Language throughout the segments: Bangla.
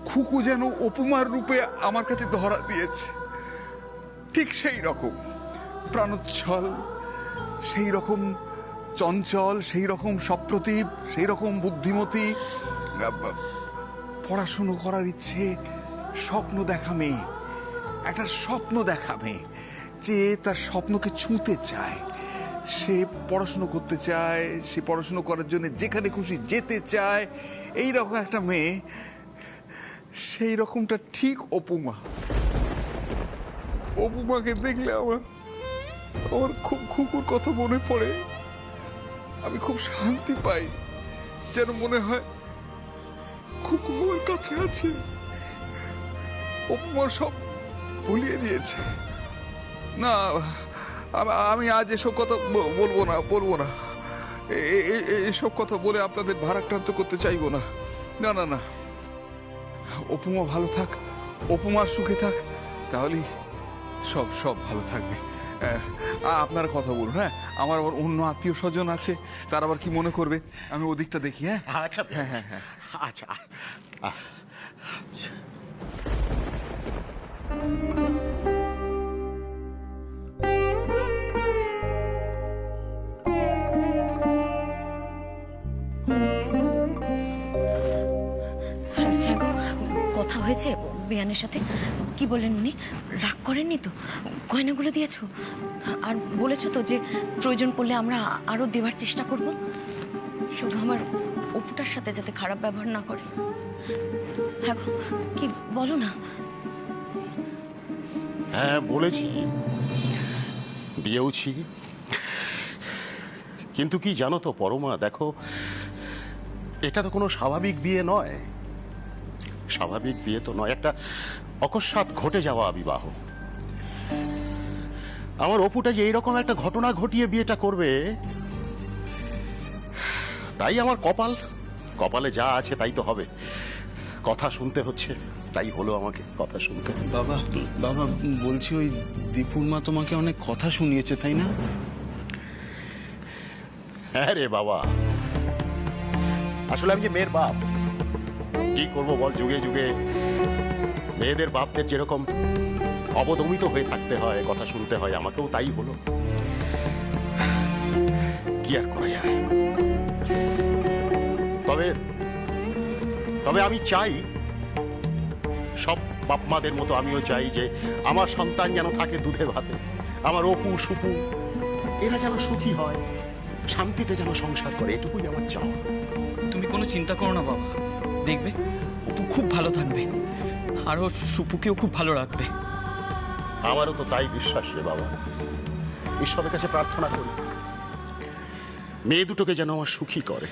খুকু যেন অপুমার রূপে আমার কাছে ধরা দিয়েছে। ঠিক সেই রকম প্রাণোচ্ছল, সেই রকম চঞ্চল, সেই রকম সপ্রতিভ, সেই রকম বুদ্ধিমতী, পড়াশুনো করার ইচ্ছে, স্বপ্ন দেখা মেয়ে, একটা স্বপ্ন দেখা মেয়ে যে তার স্বপ্নকে ছুঁতে চায়, সে পড়াশুনো করতে চায়, সে পড়াশুনো করার জন্য যেখানে খুশি যেতে চায়, এই রকম একটা মেয়ে। সেই রকমটা ঠিক অপুমা। অপুমাকে দেখলে আমার আমার খুব খুকুর কথা মনে পড়ে, আমি খুব শান্তি পাই, যেন মনে হয় খুকু আমার কাছে আছে, অপুমা সব ভুলিয়ে দিয়েছে। না, আমি আজ এসব কথা বলবো না, এসব কথা বলে আপনাদের ভারাক্রান্ত করতে চাইবো না। না না না, অপুমা ভালো থাক, অপুমার সুখে থাক, তাহলেই সব সব ভালো থাকবে। আপনারা কথা বলুন। হ্যাঁ, আমার আবার অন্য আত্মীয় স্বজন আছে, তার আবার কি মনে করবে, আমি ওদিকটা দেখি। হ্যাঁ আচ্ছা, হ্যাঁ হ্যাঁ হ্যাঁ আচ্ছা। হ্যাঁ গো, কথা হয়েছে বেয়ানের সাথে? কি বলেন উনি? রাগ করেননি তো? গয়নাগুলো দিয়েছো? আর বলেছো তো যে প্রয়োজন পড়লে আমরা আরো দেওয়ার চেষ্টা করব, শুধু আমার অপুটার সাথে যাতে খারাপ ব্যবহার না করে। হ্যাঁ গো, কি বলো না? হ্যাঁ বলেছি, দিয়েওছি। কিন্তু কি জানো তো পরমা, দেখো এটা তো কোনো স্বাভাবিক বিয়ে নয়, স্বাভাবিক বিয়ে তো নয়, একটা অকস্মাৎ ঘটে যাওয়া বিবাহ। আমার অপুটা যে এইরকম একটা ঘটনা ঘটিয়ে বিয়েটা করবে, তাই আমার কপালে যা আছে তাই তো হবে। কথা শুনতে হচ্ছে, তাই হলো আমাকে কথা শুনতে। বাবা বাবা বলছি, ওই দীপুর মা তোমাকে অনেক কথা শুনিয়েছে, তাই না? হ্যাঁ রে বাবা, আসলে আমি যে মেয়ের বাপ, কি করব বল, যুগে যুগে মেয়েদের বাপদের যেরকম অবদমিত হয়ে থাকতে হয়, কথা শুনতে হয়, আমাকেও তাই হলো। কি আর করা যায়? তবে তবে আমি চাই, সব বাপ মাদের মতো আমিও চাই যে আমার সন্তান যেন থাকে দুধে ভাতে, আমার অপু সুপু এরা যেন সুখী হয়, শান্তিতে যেন সংসার করে, এটুকুই আমার চাওয়া। তুমি কোনো চিন্তা করো না বাবা, দেখবে অপু খুব ভালো থাকবে, আরও সুপুকেও খুব ভালো রাখবে। আমারও তো তাই বিশ্বাস রে বাবা। ঈশ্বরের কাছে প্রার্থনা করি মেয়ে দুটোকে যেন আমার সুখী করে।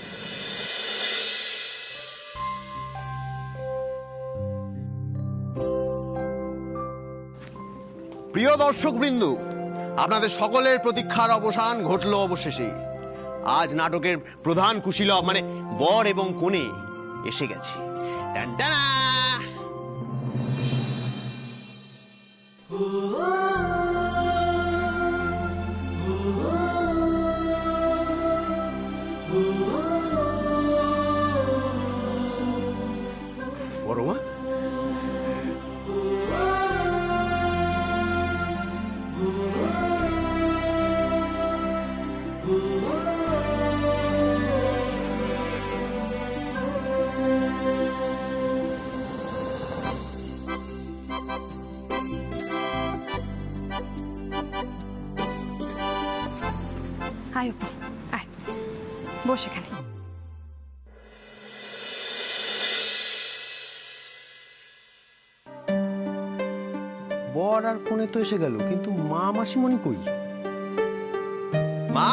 প্রিয় দর্শকবৃন্দ, আপনাদের সকলের প্রতীক্ষার অবসান ঘটল অবশেষে। আজ নাটকের প্রধান কুশীলব মানে বর এবং কনে এসে গেছে। টানটানা! বড়মা, আয় অপু, আয় বস এখানে। বর আর কনে তো এসে গেল, কিন্তু মা মাসিমণি কই? মা,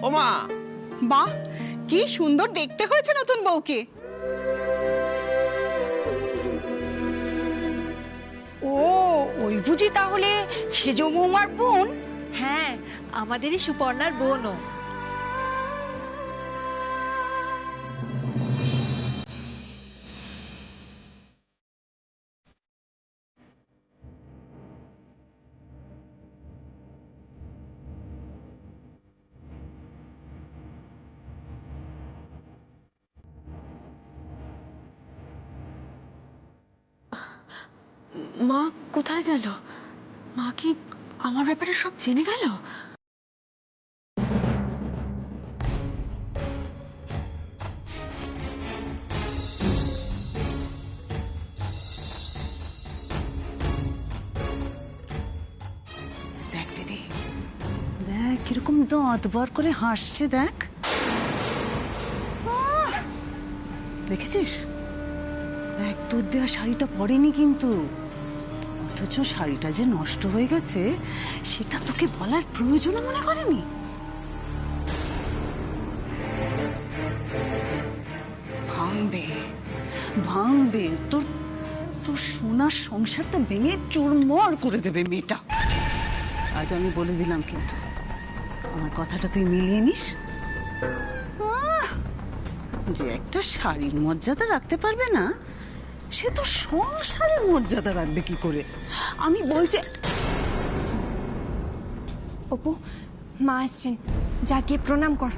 ও মা! বাহ, কি সুন্দর দেখতে হয়েছে নতুন বউকে। ও, ওই বুঝি তাহলে সেজ বৌমার বোন? হ্যাঁ, আমাদেরই সুপর্ণার বোনও। মা কোথায় গেল? মা কি আমার ব্যাপারে সব জেনে গেল? দেখ দিদি, দেখ কিরকম দাঁত বার করে হাসছে, দেখ। দেখেছিস? দেখ, তোর দেওয়া শাড়িটা পরেনি কিন্তু, অথচ শাড়িটা যে নষ্ট হয়ে গেছে সেটা তোকে বলার প্রয়োজন মনে করেনি। ভাঙবে ভাঙবে, তোর তোর সোনার সংসারটা ভেঙে চুরমার করে দেবে মেয়েটা। আজ আমি বলে দিলাম, কিন্তু আমার কথাটা তুই মিলিয়ে নিস। যে একটা শাড়ির মর্যাদা রাখতে পারবে না, সে তো সংসারের মর্যাদা রাখবে কি করে? আমি বলছি। অপু, মা আসছেন, যা গিয়ে প্রণাম কর।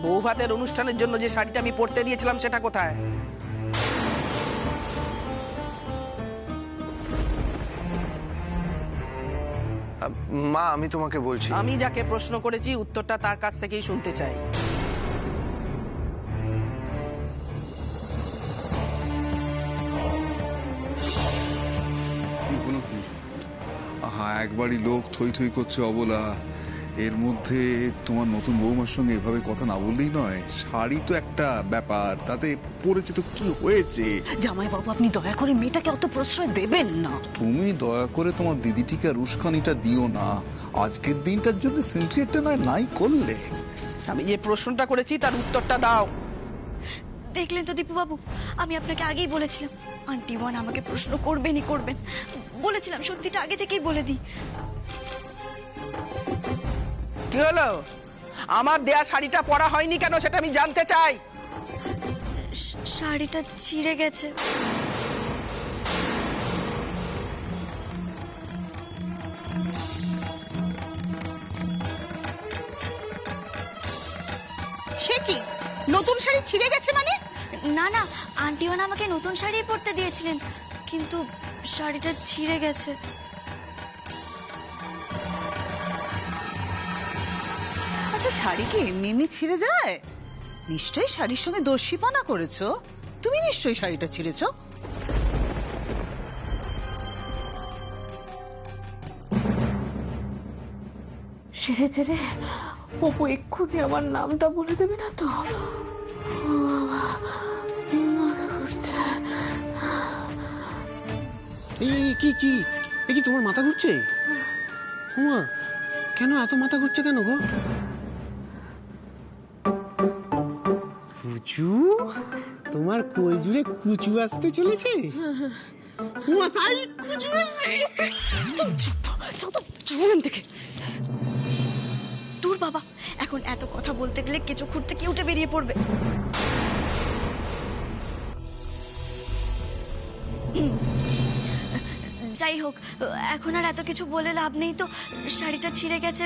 বৌভাতের অনুষ্ঠানের জন্য যে শাড়িটা আমি পরতে দিয়েছিলাম সেটা কোথায়? মা, আমি তোমাকে বলছি। আমি যাকে প্রশ্ন করেছি উত্তরটা তার কাছ থেকেই শুনতে চাই। কি হলো কি? আহা, একবারই লোক থই থই করছে অবলা, এর মধ্যে তোমার নতুন বৌমার সঙ্গে এভাবে কথা না বললেই নয়। শাড়ি তো একটা ব্যাপার, তাতে পরেছে তো কি হয়েছে? জামাই বাবু, আপনি দয়া করে মেয়েটাকে অত প্রশ্রয় দেবেন না। তুমি দয়া করে তোমার দিদিটিকে আর উস্কানিটা দিও না। আজকের দিনটার জন্য সেন্ট্রিয়েটটা নাই করলে। আমি যে প্রশ্নটা করেছি তার উত্তরটা দাও। দেখলেন তো দীপু বাবু, আমি আপনাকে আগেই বলেছিলাম আন্টি ওয়ান আমাকে প্রশ্ন করবেনই করবেন। বলেছিলাম, সত্যিটা আগে থেকেই বলে দিই। কি হলো? আমার দেয়া শাড়িটা পরা হয়নি কেন সেটা আমি জানতে চাই। শাড়িটা ছিঁড়ে গেছে। সে কি, নতুন শাড়ি ছিঁড়ে গেছে মানে? না না, আন্টি ওয়ান আমাকে নতুন শাড়ি পরতে দিয়েছিলেন, কিন্তু শাড়িটা ছিঁড়ে গেছে। আচ্ছা, শাড়ি কি এমনি এমনি ছিঁড়ে যায়? নিশ্চয়ই শাড়ির সঙ্গে দস্যিপনা করেছো। তুমি নিশ্চয়ই শাড়িটা ছিঁড়েছো। সেরেছে রে। অপু এক্ষুনি আমার নামটা বলে দেবে না তো? মাথা ঘুরছে। এই কি কি এই কি তোমার মাথা ঘুরছে? উমা, কেন এত মাথা ঘুরছে কেন গো? কুচু, তোমার কোল জুড়ে কুচু আসতে চলেছে। উমা, তাই কুচু থেকে দূর বাবা, এখন এত কথা বলতে গেলে কেঁচো খুঁড়তে কি উঠে বেরিয়ে পড়বে। যাই হোক, এখন আর এত কিছু বলে লাভ নেই তো। শাড়িটা ছিঁড়ে গেছে,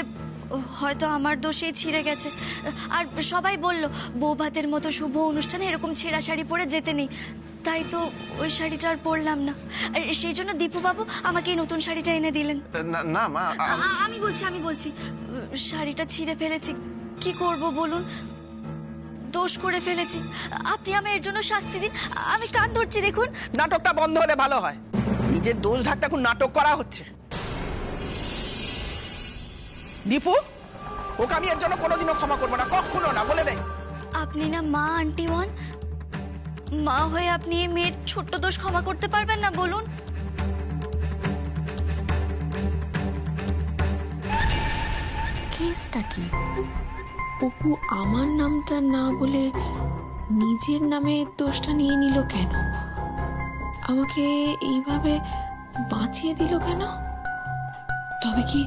হয়তো আমার দোষেই ছিঁড়ে গেছে। আর সবাই বলল বৌভাতের মতো শুভ অনুষ্ঠানে এরকম ছেঁড়া শাড়ি পরে যেতে নেই, তাই তো ওই শাড়িটা আর পরলাম না। আর সেই জন্য দীপু বাবু আমাকে এই নতুন শাড়িটা এনে দিলেন। না মা, আমি বলছি শাড়িটা ছিঁড়ে ফেলেছি, কি করব বলুন? দোষ করে ফেলেছি, আপনি আমার এর জন্য শাস্তি দিন। আমি কান ধরছি, দেখুন। নাটকটা বন্ধ হলে ভালো হয়। নিজের দোষ ঢাকতে এখন নাটক করা হচ্ছে। দীপু, ওকে আমি এর জন্য কোনোদিনও ক্ষমা করবো না, কখনো না, বলে দেয়। আপনি না মা, আন্টি ওয়ান, মা হয়ে আপনি এই মেয়ের ছোট্ট দোষ ক্ষমা করতে পারবেন না বলুন? কেসটা কি? অপু আমার নামটা না বলে নিজের নামে দোষটা নিয়ে নিল কেন? আমাকে এইভাবে বাঁচিয়ে দিল কেন? তবে কি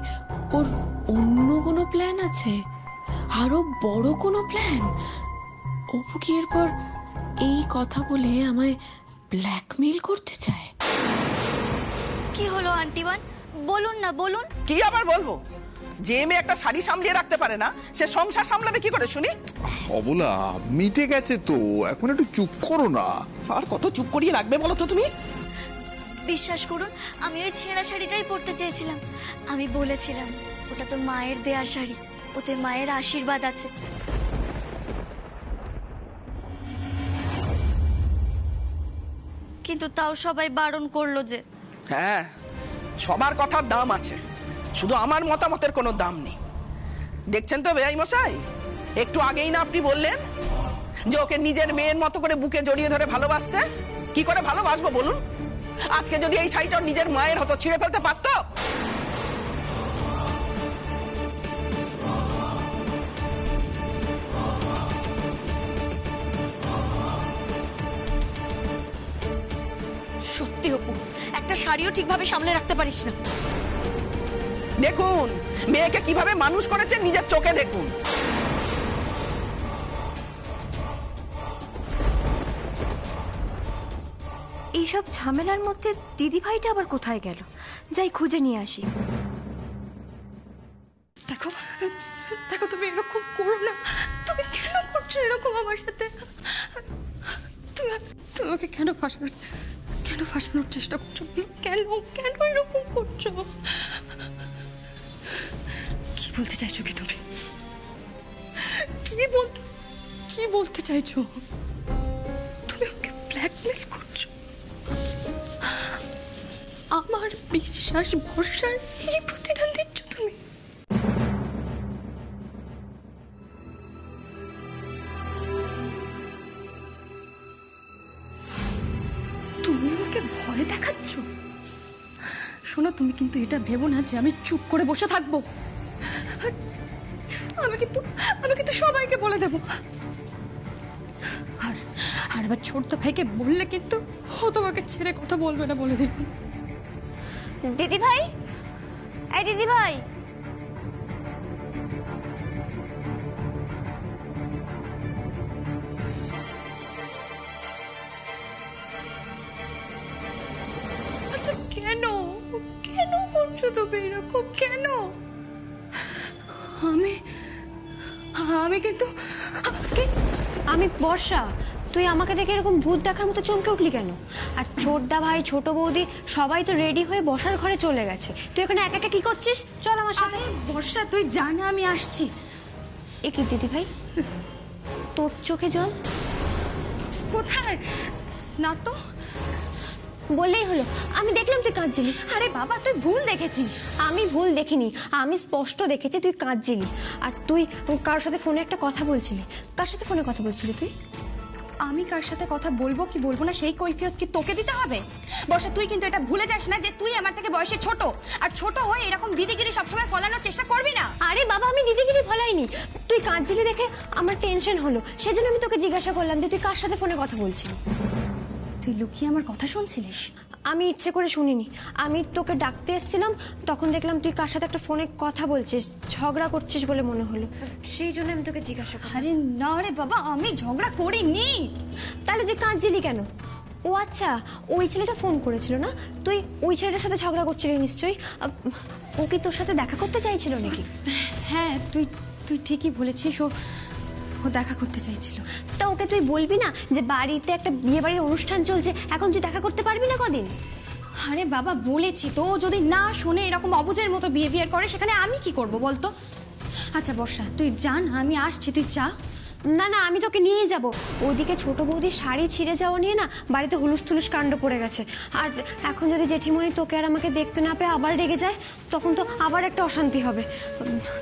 ওর অন্য কোনো প্ল্যান আছে? আরো বড় কোনো প্ল্যান? অপু কি এরপর এই কথা বলে আমায় ব্ল্যাকমেইল করতে চায়? কি হলো আন্টিবান, বলুন না বলুন। কি আবার বলবো? যে মেয়ে একটা শাড়ি সামলিয়ে রাখতে পারে না, সে সংসার সামলাবে কি করে শুনি? অবলা, মিটে গেছে তো, এখন একটু চুপ করো না। আর কত চুপ করিয়ে রাখবে বলো তো তুমি? বিশ্বাস করুন, আমি ওই ছেঁড়া শাড়িটাই পরতে চেয়েছিলাম। আমি বলেছিলাম ওটা তো মায়ের দেয়া শাড়ি, ওতে মায়ের আশীর্বাদ আছে। কিন্তু তাও সবাই বারণ করলো যে। হ্যাঁ, সবার কথার দাম আছে, শুধু আমার মতামতের কোনো দাম নেই। দেখছেন তো বেআই মশাই, একটু আগেই না আপনি বললেন যে ওকে নিজের মেয়ের মতো করে বুকে জড়িয়ে ধরে ভালোবাসতে। কি করে ভালোবাসবো বলুন? আজকে যদি এই শাড়িটা নিজের মায়ের হতো, ছিঁড়ে ফেলতে পারতো? সত্যি অপু, একটা শাড়িও ঠিকভাবে সামলে রাখতে পারিস না। দেখুন মেয়েকে কিভাবে মানুষ করেছে, নিজের চোখে দেখুন। এইসব ঝামেলার মধ্যে দিদি ভাইটা আবার কোথায় গেল? যাই খুঁজে নিয়ে আসি। দেখো দেখো, তুমি এরকম করো না। তুমি কেন করছো এরকম আমার সাথে? তুমি ওকে কেন ফাঁসানোর চেষ্টা করছো? কেন কেন এরকম করছো? কি বলতে চাইছো কি তুমি? কি বলতে চাইছো? তুমি ওকে ব্ল্যাকমেল করছো? আমার বিশ্বাস ভরসার এই প্রতিদান দিচ্ছ তুমি? তুমি আমাকে ভয় দেখাচ্ছ? শোনো, তুমি কিন্তু এটা ভেবো না যে আমি চুপ করে বসে থাকবো। আমি কিন্তু সবাইকে বলে দেবো। আর এবার ছোট্ট ভাইকে বললে কিন্তু ও তোমাকে ছেড়ে কথা বলবে না, বলে দিলাম। দিদি ভাই, এই দিদি ভাই, আচ্ছা কেন কেন করছো তুমি এরকম? কেন? আমি কিন্তু আমি বর্ষা, তুই আমাকে দেখে এরকম ভূত দেখার মতো চমকে উঠলি কেন? আর ছোটদা ভাই, ছোট বৌদি সবাই তো রেডি হয়ে বসার ঘরে চলে গেছে, তুই এখানে একা একা কি করছিস? চল আমার সাথে। বর্ষা, তুই জানা আমি আসছি। এ কি দিদি ভাই, তোর চোখে জল? কোথায়? না তো। বললেই হলো, আমি দেখলাম তুই কাঁদছিলি। আরে বাবা, তুই ভুল দেখেছিস। আমি ভুল দেখিনি, আমি স্পষ্ট দেখেছি তুই কাঁদছিলি। আর তুই কারোর সাথে ফোনে একটা কথা বলছিলি। কার সাথে ফোনে কথা বলছিলি তুই? আমি কার সাথে কথা বলবো কি বলবো না সেই কৈফিয়ত কি তোকে দিতে হবে? বর্ষা, তুই কিন্তু এটা ভুলে যাস না যে তুই আমার থেকে বয়সে ছোট, আর ছোট হয়ে এরকম দিদিগিরি সবসময় ফলানোর চেষ্টা করবি না। আরে বাবা, আমি দিদিগিরি ফলাইনি, তুই কাঁদছিলি দেখে আমার টেনশন হলো, সেজন্য আমি তোকে জিজ্ঞাসা করলাম যে তুই কার সাথে ফোনে কথা বলছিলি। তুই লুকিয়ে আমার কথা শুনছিলিস? আমি ইচ্ছে করে শুনিনি, আমি তোকে ডাকতে এসেছিলাম, তখন দেখলাম তুই কার সাথে একটা ফোনে কথা বলছিস, ঝগড়া করছিস বলে মনে হলো, সেই জন্য আমি তোকে জিজ্ঞাসা করলাম। আরে না রে বাবা, আমি ঝগড়া করিনি। তাহলে তুই কাঁদছিলি কেন? ও আচ্ছা, ওই ছেলেটা ফোন করেছিল না, তুই ওই ছেলেটার সাথে ঝগড়া করছিলি নিশ্চয়ই। ও কি তোর সাথে দেখা করতে চাইছিল নাকি? হ্যাঁ, তুই ঠিকই বলেছিস, ও দেখা করতে চাইছিল। তা ওকে তুই বলবি না যে বাড়িতে একটা বিয়ে বাড়ির অনুষ্ঠান চলছে, এখন তুই দেখা করতে পারবি না কদিন? আরে বাবা, বলেছি তো, যদি না শুনে এরকম অবুঝের মতো বিহেভিয়ার করে সেখানে আমি কি করব বলতো? আচ্ছা বর্ষা, তুই জান, আমি আসছি, তুই চা। না না, আমি তোকে নিয়ে যাব। ওদিকে ছোট বৌদির শাড়ি ছিঁড়ে যাওয়া নিয়ে না বাড়িতে হুলুস তুলুস কাণ্ড পড়ে গেছে। আর এখন যদি জেঠিমণি তোকে আর আমাকে দেখতে না পেয়ে আবার রেগে যায়, তখন তো আবার একটা অশান্তি হবে।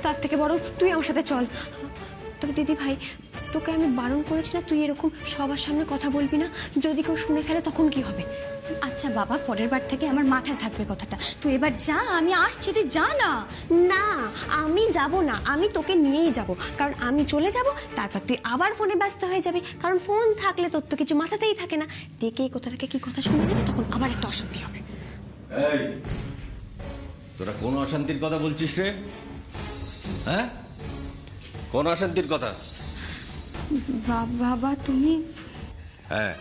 তার থেকে বরং তুই আমার সাথে চল। তবে দিদি ভাই, তোকে আমি বারণ করেছি না তুই এরকম সবার সামনে কথা বলবি না, যদি কেউ শুনে ফেলে তখন কি হবে? আচ্ছা বাবা, পরের বার থেকে আমার মাথায় থাকবে কথাটা। তুই এবার যা, আমি আসছি, তুই যা না। না, আমি যাব না, আমি তোকে নিয়েই যাব, কারণ আমি চলে যাব, তারপর তুই আবার ফোনে ব্যস্ত হয়ে যাবি, কারণ ফোন থাকলে তোর তো কিছু মাথাতেই থাকে না। দেখে কোথা থেকে কি কথা শুনে নেবে, তখন আবার একটা অশান্তি হবে। এই, তোরা কোন অশান্তির কথা বলছিস রে? হ্যাঁ, কোন অশান্তির কথা? বাবা তুমি, হ্যাঁ,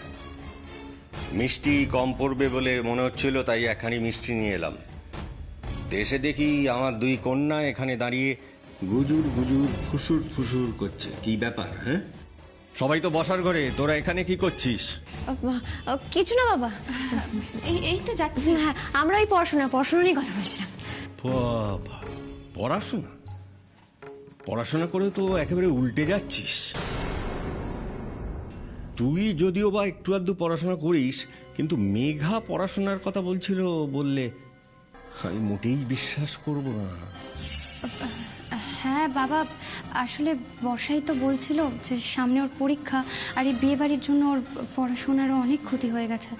মিষ্টি কম পড়বে বলে মনে হচ্ছিল, তাই একখানি মিষ্টি নিয়ে এলাম। দেশে দেখি আমার দুই কন্যা এখানে দাঁড়িয়ে গুজুর গুজুর ফুসুর ফুসুর করছে। কি ব্যাপার? হ্যাঁ, সবাই তো বসার ঘরে, তোরা এখানে কি করছিস? কিছু না বাবা, এই তো যাচ্ছি। হ্যাঁ, আমরা ওই পড়াশোনা নিয়ে কথা বলছিলাম। বাবা, পড়াশোনা পড়াশোনা করে তো একেবারে উল্টে যাচ্ছিস। তুই যদিও বা একটু আধটু পড়াশোনা করিস, কিন্তু মেঘা পড়াশোনার কথা বললে আমি মোটেই বিশ্বাস করব না। হ্যাঁ বাবা, আসলে বর্ষাই তো বলছিল যে সামনে ওর পরীক্ষা, আর এই বিয়ে বাড়ির জন্য ওর পড়াশোনারও অনেক ক্ষতি হয়ে গেছে।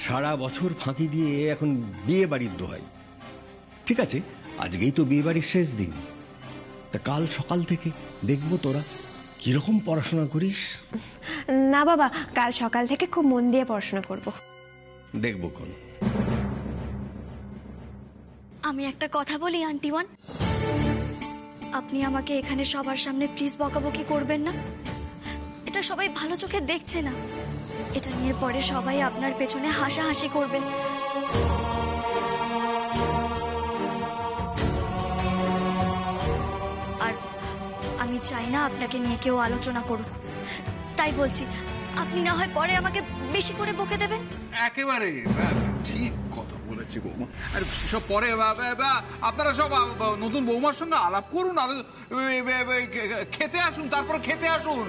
সারা বছর ফাঁকি দিয়ে এখন বিয়ে বাড়ির দোহাই। ঠিক আছে, আজকেই তো বিয়ে বাড়ির শেষ দিন, তা কাল সকাল থেকে দেখবো তোরা কিরকম পড়াশোনা করিস। না বাবা, কাল সকাল থেকে খুব মন দিয়ে পড়াশোনা করব। দেখবো কোন। আমি একটা কথা বলি আন্টিওয়ান, আপনি আমাকে এখানে সবার সামনে প্লিজ বকাবকি করবেন না। এটা সবাই ভালো চোখে দেখছে না, এটা নিয়ে পরে সবাই আপনার পেছনে হাসাহাসি করবেন। আর আমি চাই না আপনাকে নিয়ে কেউ আলোচনা করুক, তাই বলছি আপনি না হয় পরে আমাকে বেশি করে বকে দেবেন। একেবারে ঠিক কথা বলেছি বৌমা। আর সব পরে আপনারা সব নতুন বৌমার সঙ্গে আলাপ করুন, খেতে আসুন, তারপর খেতে আসুন।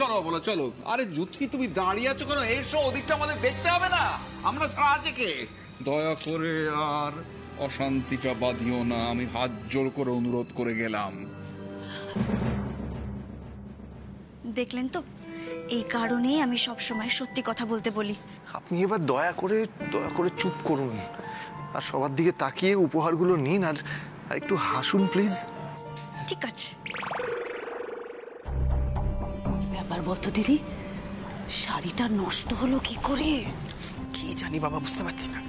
চলো বলো, চলো। আরে জ্যোতি, তুমি দাঁড়িয়ে আছো কেন? এসো, ওদিকটা আমাদের দেখতে হবে না, আমরা ছাড়া আছে কে? দয়া করে আর অশান্তিটা বাঁধিও না, আমি হাত জোড় করে অনুরোধ করে গেলাম। দেখলেন তো, এই কারণেই আমি সব সময় সত্যি কথা বলতে বলি। আপনি এবার দয়া করে চুপ করুন, আর সবার দিকে তাকিয়ে উপহারগুলো নিন, আর একটু হাসুন প্লিজ। ঠিক আছে। ব্যাপার বলতো দিদি, শাড়িটা নষ্ট হলো কি করে? কি জানি বাবা, বুঝতে পারছি না।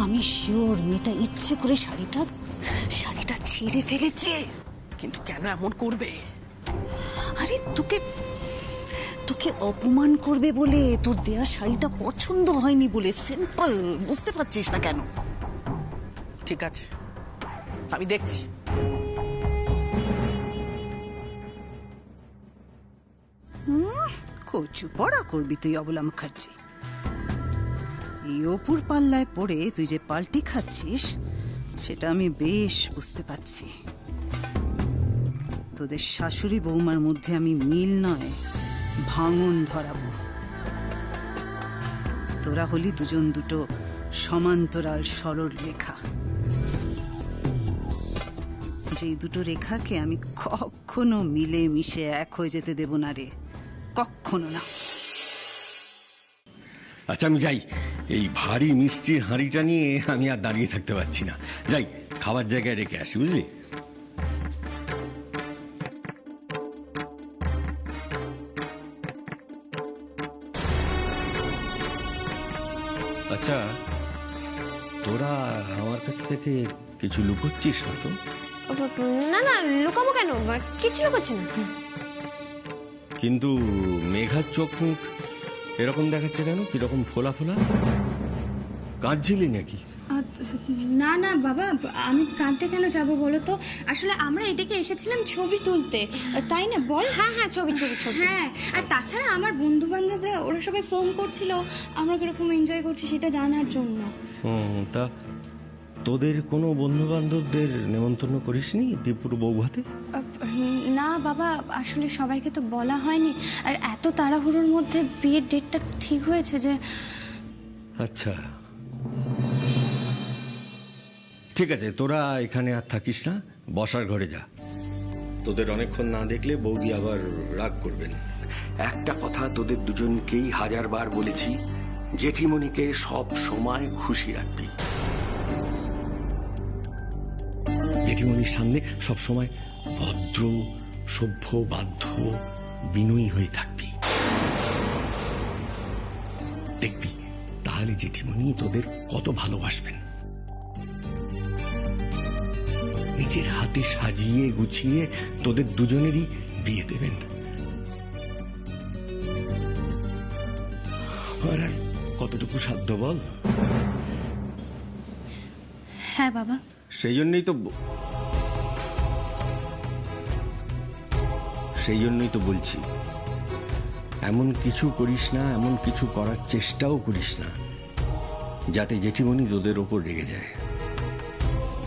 আমি শিওর মেয়েটা ইচ্ছে করে শাড়িটা ছিঁড়ে ফেলেছে। কিন্তু কেন এমন করবে? আরে তোকে অপমান করবে বলে, তোর দেয়া শাড়িটা পছন্দ হয়নি বলে, সিম্পল। বুঝতে পারছিস না কেন? ঠিক আছে, আমি দেখছি। কচু পড়া করবি তুই, অবলা মুখার্জি। এই অপুর পাল্লায় পড়ে তুই যে পাল্টি খাচ্ছিস, সেটা আমি বেশ বুঝতে পারছি। তোদের শাশুড়ি বৌমার মধ্যে আমি মিল নয়, ভাঙন ধরাবো। তোরা হলি দুজন দুটো সমান্তরাল সরল রেখা, যেই দুটো রেখাকে আমি কখনো মিলে মিশে এক হয়ে যেতে দেব না রে, কখনো না। আচ্ছা, আমি যাই। এই ভারী মিষ্টির হাঁড়িটা নিয়ে আমি আর দাঁড়িয়ে থাকতে পারছি না। যাই, খাবার জায়গায় রেখে আসি, বুঝলি? আচ্ছা, তোরা আমার কাছ থেকে কিছু লুকোচ্ছিস না তো? না না, লুকাবো কেন? কিছু লুকোচ্ছি না। কিন্তু মেঘার চোখ মুখ এরকম দেখাচ্ছে কেন? কিরকম ফোলা ফোলা? কাঁদছিলি নাকি? না না বাবা, আমি কাঁদতে কেন যাব বলো তো? আসলে আমরা এদিকে এসেছিলাম ছবি তুলতে, তাই না বল? হ্যাঁ হ্যাঁ, ছবি। হ্যাঁ, আর তাছাড়া আমার বন্ধু বান্ধবরা ওরা সবাই ফোন করছিল আমরা কিরকম এনজয় করছি সেটা জানার জন্য। তা তোদের কোনো বন্ধু বান্ধবদের নেমন্তন্ন করিসনি দীপুর বৌভাতে? না বাবা, আসলে সবাইকে তো বলা হয়নি, আর এত তাড়াহুড়োর মধ্যে বিয়ের ডেটটা ঠিক হয়েছে যে। আচ্ছা, ঠিক আছে, তোরা এখানে আর থাকিস না, বসার ঘরে যা। তোদের অনেকক্ষণ না দেখলে বৌদি আবার রাগ করবেন। একটা কথা তোদের দুজনকেই 1000 বার বলেছি, জেঠিমণিকে সব সময় খুশি রাখবি। জেঠিমণির সামনে সব সময় ভদ্র, সভ্য, বাধ্য, বিনয়ী হয়ে থাকবি। দেখবি তাহলে জেঠিমণি তোদের কত ভালোবাসবেন। নিজের হাতে সাজিয়ে গুছিয়ে তোদের দুজনেরই বিয়ে দেবেন। আর কতটুকু সাধ্য বল? হ্যাঁ বাবা। সেই জন্যই তো বলছি, এমন কিছু করিস না, এমন কিছু করার চেষ্টাও করিস না যাতে জেঠিমণি তোদের ওপর রেগে যায়।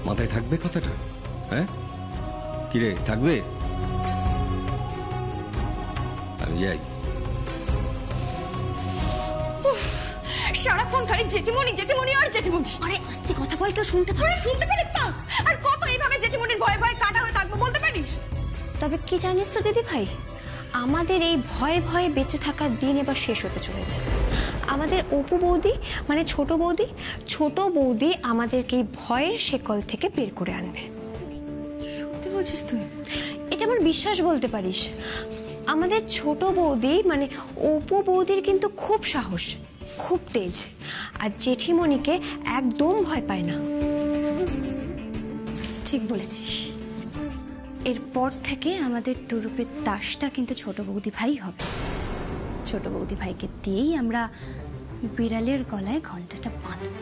মাথায় থাকবে কথাটা? হ্যাঁ কিরে, থাকবে? আমি যাই। সারাক্ষণ খালি জেঠিমণি জেঠিমণি আর জেঠিমণি। আরে আস্তে কথা বল, কেউ শুনতে পারে। শুনতে পেলে তো আর কত এইভাবে জেঠিমণির ভয়ে ভয়ে কাটা হয়ে থাকবো, বলতে পারিস? তবে কি জানিস তো দিদি ভাই, আমাদের এই ভয়ে ভয়ে বেঁচে থাকার দিন এবার শেষ হতে চলেছে। আমাদের অপু বৌদি মানে ছোট বৌদি আমাদেরকে এই ভয়ের শেকল থেকে বের করে আনবে। সত্যি বলছিস তুই? এটা আমার বিশ্বাস বলতে পারিস। আমাদের ছোট বৌদি মানে অপু বৌদির কিন্তু খুব সাহস, খুব তেজ, আর জেঠিমণিকে একদম ভয় পায় না। ঠিক বলেছিস। এরপর থেকে আমাদের দুরূপের তাসটা কিন্তু ছোট বৌদি ভাই হবে। ছোট বৌদি ভাইকে দিয়েই আমরা বিড়ালের গলায় ঘন্টাটা বাঁধব।